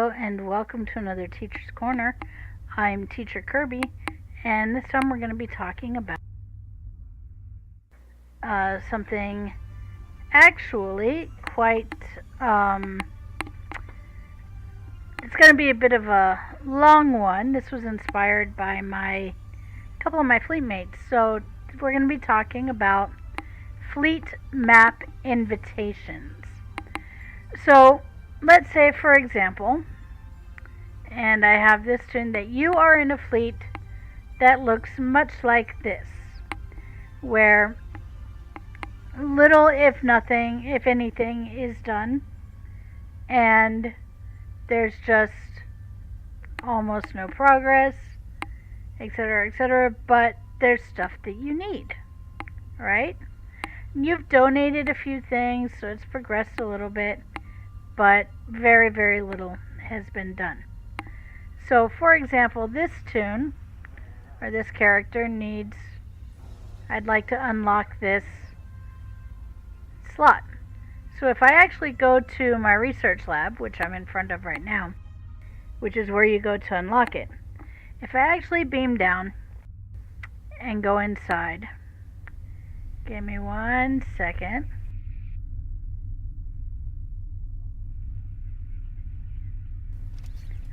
Hello and welcome to another Teacher's Corner. I'm Teacher Kirby, and this time we're going to be talking about something actually quite, it's going to be a bit of a long one. This was inspired by a couple of my fleet mates. So we're going to be talking about fleet map invitations. So let's say, for example, and I have this tune, that you are in a fleet that looks much like this, where little, if nothing, if anything, is done, and there's just almost no progress, etc., but there's stuff that you need, right? You've donated a few things, so it's progressed a little bit, but very, very little has been done. So, for example, this tune, or this character needs, I'd like to unlock this slot. So if I actually go to my research lab, which I'm in front of right now, which is where you go to unlock it, if I actually beam down and go inside, give me 1 second.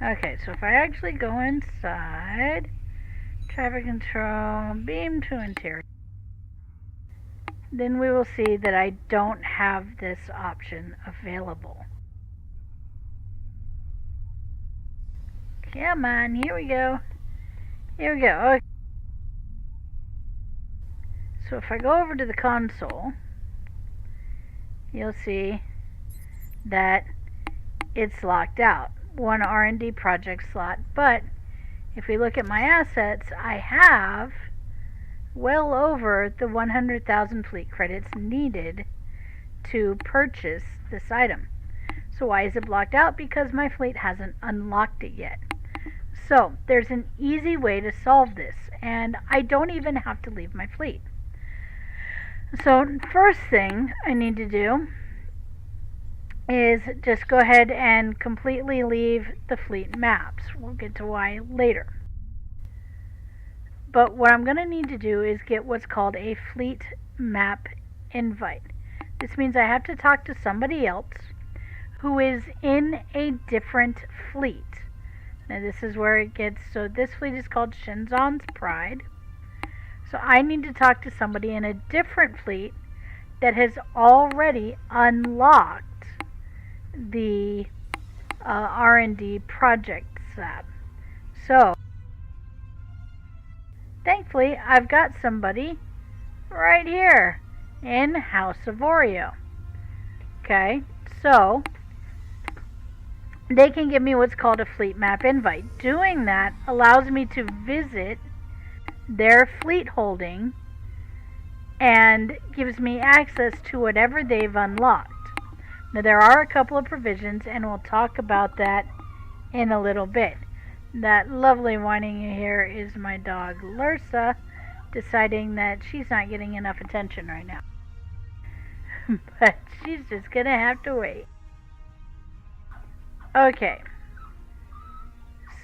Okay, so if I actually go inside, traffic control, beam to interior, then we will see that I don't have this option available. Come on, here we go. Here we go. Okay. So if I go over to the console, you'll see that it's locked out. One R&D project slot, but if we look at my assets, I have well over the 100,000 fleet credits needed to purchase this item. So why is it blocked out? Because my fleet hasn't unlocked it yet. So there's an easy way to solve this, and I don't even have to leave my fleet. So first thing I need to do is just go ahead and completely leave the fleet maps. We'll get to why later. But what I'm going to need to do is get what's called a fleet map invite. This means I have to talk to somebody else who is in a different fleet. Now this is where it gets, so this fleet is called Shinzon's Pride. So I need to talk to somebody in a different fleet that has already unlocked the R&D project tab. So thankfully I've got somebody right here in House of Oreo. Okay, so they can give me what's called a fleet map invite. Doing that allows me to visit their fleet holding and gives me access to whatever they've unlocked. Now there are a couple of provisions, and we'll talk about that in a little bit. That lovely whining you hear is my dog Lursa deciding that she's not getting enough attention right now. But she's just gonna have to wait. Okay.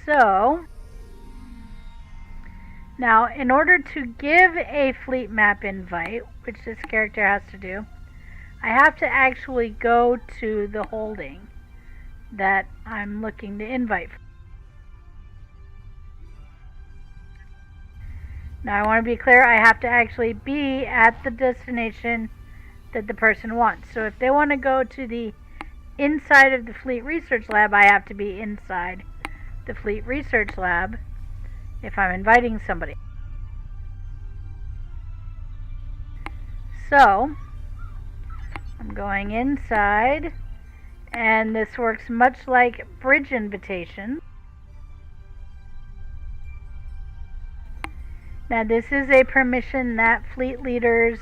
So now in order to give a fleet map invite, which this character has to do, I have to actually go to the holding that I'm looking to invite. Now I want to be clear, I have to actually be at the destination that the person wants. So if they want to go to the inside of the Fleet Research Lab, I have to be inside the Fleet Research Lab if I'm inviting somebody. So I'm going inside, and this works much like bridge invitation. Now this is a permission that fleet leaders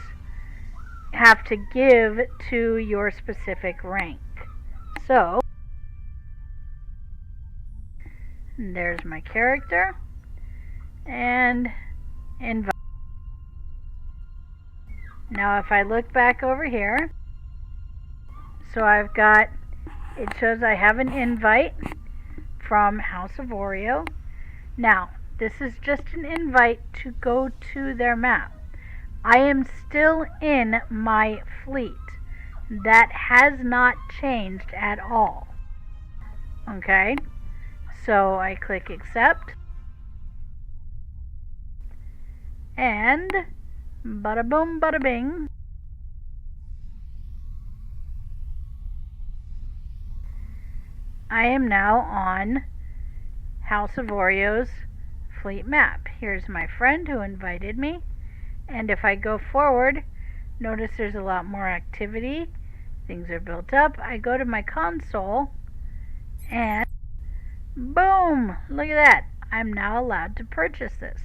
have to give to your specific rank. So there's my character and invite. Now if I look back over here, so I've got, it shows I have an invite from House of Oreo. Now, this is just an invite to go to their map. I am still in my fleet. That has not changed at all. Okay, so I click accept, and bada boom, bada bing. I am now on House of Oreo's fleet map. Here's my friend who invited me, and if I go forward, notice there's a lot more activity. Things are built up. I go to my console, and boom! Look at that. I'm now allowed to purchase this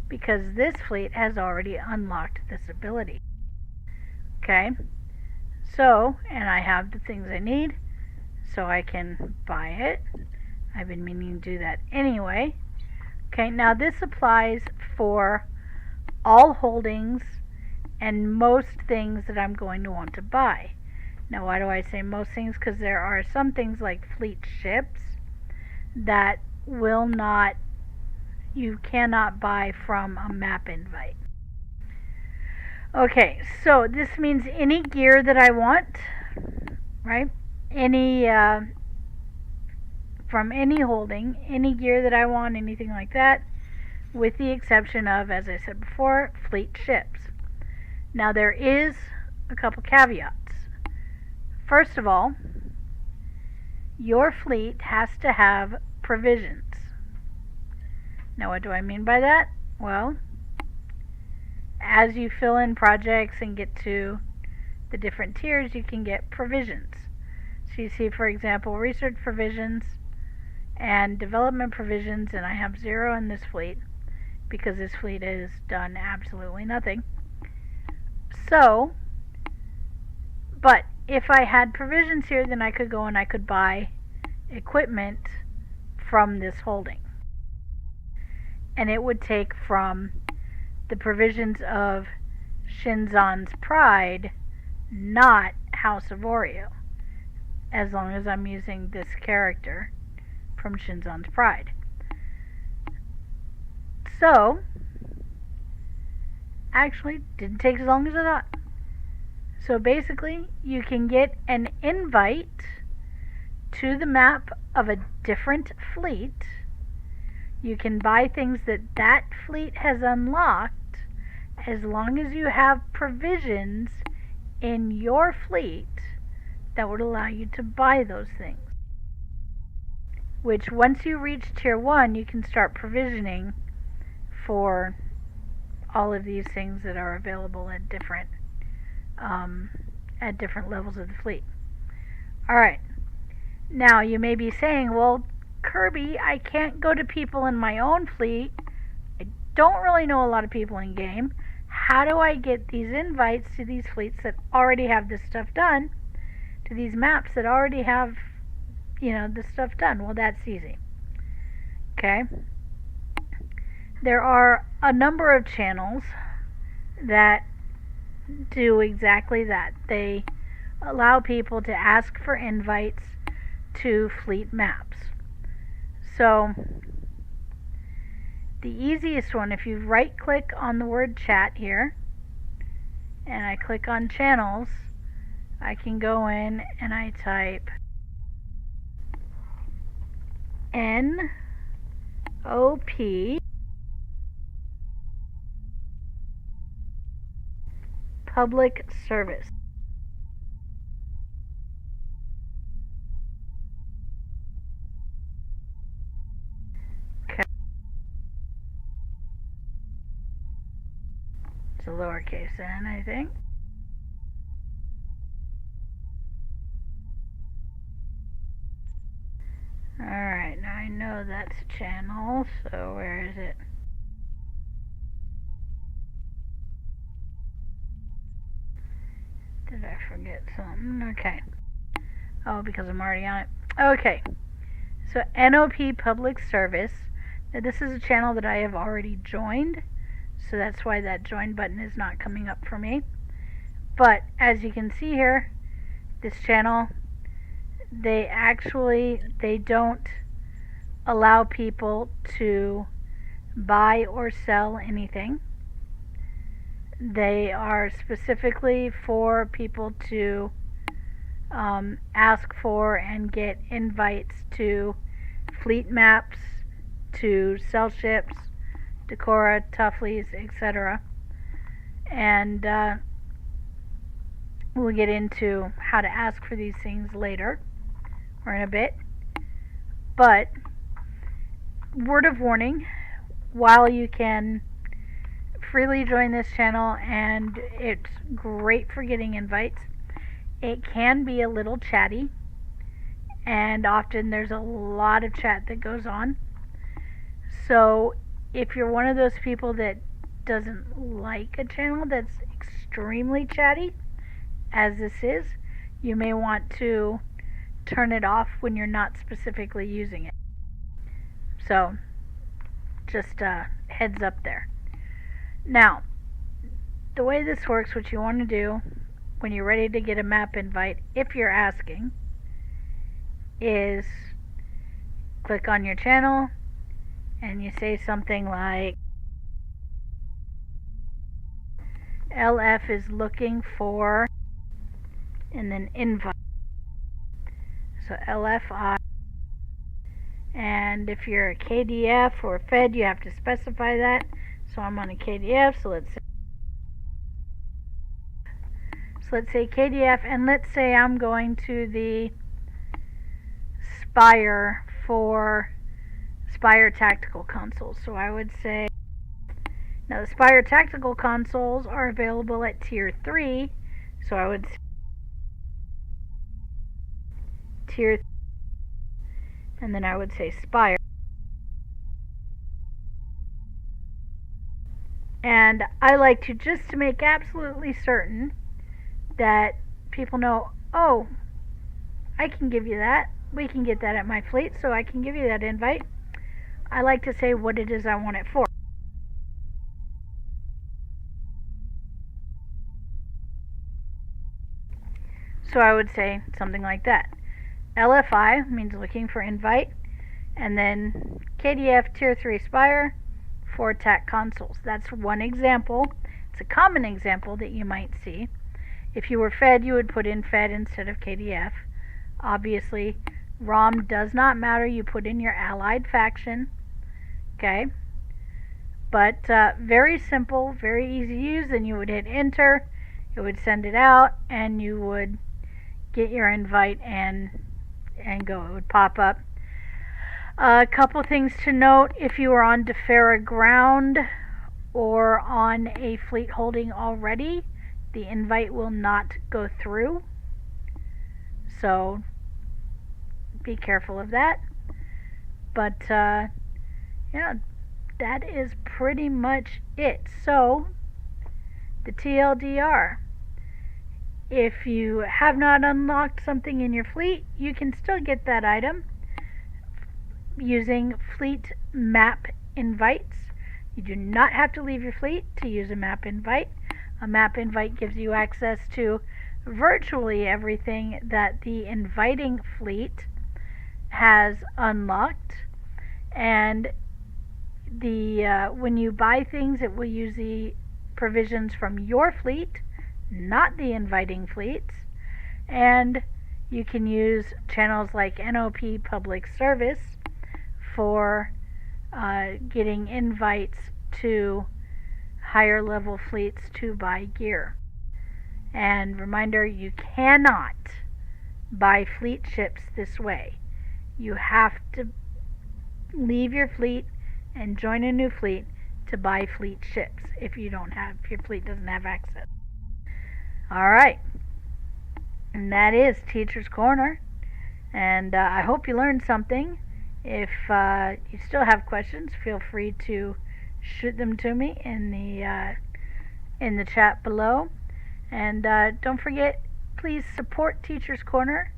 because this fleet has already unlocked this ability. Okay, so, and I have the things I need, so I can buy it. I've been meaning to do that anyway. Okay, now this applies for all holdings and most things that I'm going to want to buy. Now, why do I say most things? Because there are some things like fleet ships that will not, you cannot buy from a map invite. Okay, so this means any gear that I want, right? Any, from any holding, any gear that I want, anything like that, with the exception of, as I said before, fleet ships. Now, there is a couple caveats. First of all, your fleet has to have provisions. Now, what do I mean by that? Well, as you fill in projects and get to the different tiers, you can get provisions. So you see, for example, research provisions and development provisions, and I have 0 in this fleet because this fleet has done absolutely nothing. So, but if I had provisions here, then I could go and I could buy equipment from this holding. And it would take from the provisions of Shinzan's Pride, not House of Oreo, as long as I'm using this character from Shinzan's Pride. So, actually, didn't take as long as I thought. So basically, you can get an invite to the map of a different fleet. You can buy things that that fleet has unlocked as long as you have provisions in your fleet that would allow you to buy those things. Which, once you reach tier 1, you can start provisioning for all of these things that are available at different levels of the fleet. Alright, now you may be saying, well, Kirby, I can't go to people in my own fleet. I don't really know a lot of people in game. How do I get these invites to these fleets that already have this stuff done, to these maps that already have, this stuff done? Well, that's easy. Okay. There are a number of channels that do exactly that. They allow people to ask for invites to fleet maps. So, the easiest one, if you right click on the word chat here, and I click on channels, I can go in and I type NOP Public Service. Okay. It's a lowercase n, I think. Alright, now I know that's channel, so where is it? Did I forget something? Okay. Oh, because I'm already on it. Okay. So, NOP Public Service. Now, this is a channel that I have already joined, so that's why that join button is not coming up for me. But, as you can see here, this channel, they don't allow people to buy or sell anything. They are specifically for people to ask for and get invites to fleet maps, to sell ships, Decora, Tuffleys, etc. And we'll get into how to ask for these things later or in a bit. But word of warning, while you can freely join this channel and it's great for getting invites, it can be a little chatty, and often there's a lot of chat that goes on. So if you're one of those people that doesn't like a channel that's extremely chatty, as this is, you may want to turn it off when you're not specifically using it. So just heads up there. Now, the way this works, what you want to do when you're ready to get a map invite, if you're asking, is click on your channel and you say something like, LF is looking for, and then invite. So LFI. And if you're a KDF or a Fed, you have to specify that. So I'm on a KDF, so let's say KDF, and let's say I'm going to the Spire for Spire Tactical Consoles. So I would say, now the Spire Tactical Consoles are available at Tier 3, so I would say Tier 3, and then I would say Spire. And I like to, just to make absolutely certain that people know, oh, I can give you that. We can get that at my fleet, so I can give you that invite. I like to say what it is I want it for. So I would say something like that. LFI means looking for invite, and then KDF Tier 3 Spire for TAC consoles. That's one example. It's a common example that you might see. If you were Fed, you would put in Fed instead of KDF. Obviously, ROM does not matter. You put in your allied faction. Okay? But very simple, very easy to use. Then you would hit enter. It would send it out, and you would get your invite and go. It would pop up. A couple things to note: if you are on Defera ground or on a fleet holding already, the invite will not go through. So be careful of that. But yeah, that is pretty much it. So the TLDR. If you have not unlocked something in your fleet, you can still get that item using fleet map invites. You do not have to leave your fleet to use a map invite. A map invite gives you access to virtually everything that the inviting fleet has unlocked, and when you buy things, it will use the provisions from your fleet, not the inviting fleets. And you can use channels like NOP Public Service for getting invites to higher level fleets to buy gear. And reminder, you cannot buy fleet ships this way. You have to leave your fleet and join a new fleet to buy fleet ships if your fleet doesn't have access. Alright, and that is Teacher's Corner, and I hope you learned something. If you still have questions, feel free to shoot them to me in the chat below. And don't forget, please support Teacher's Corner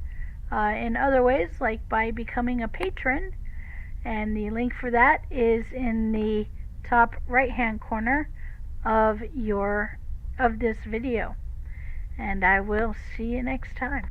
in other ways, like by becoming a patron, and the link for that is in the top right hand corner of this video. And I will see you next time.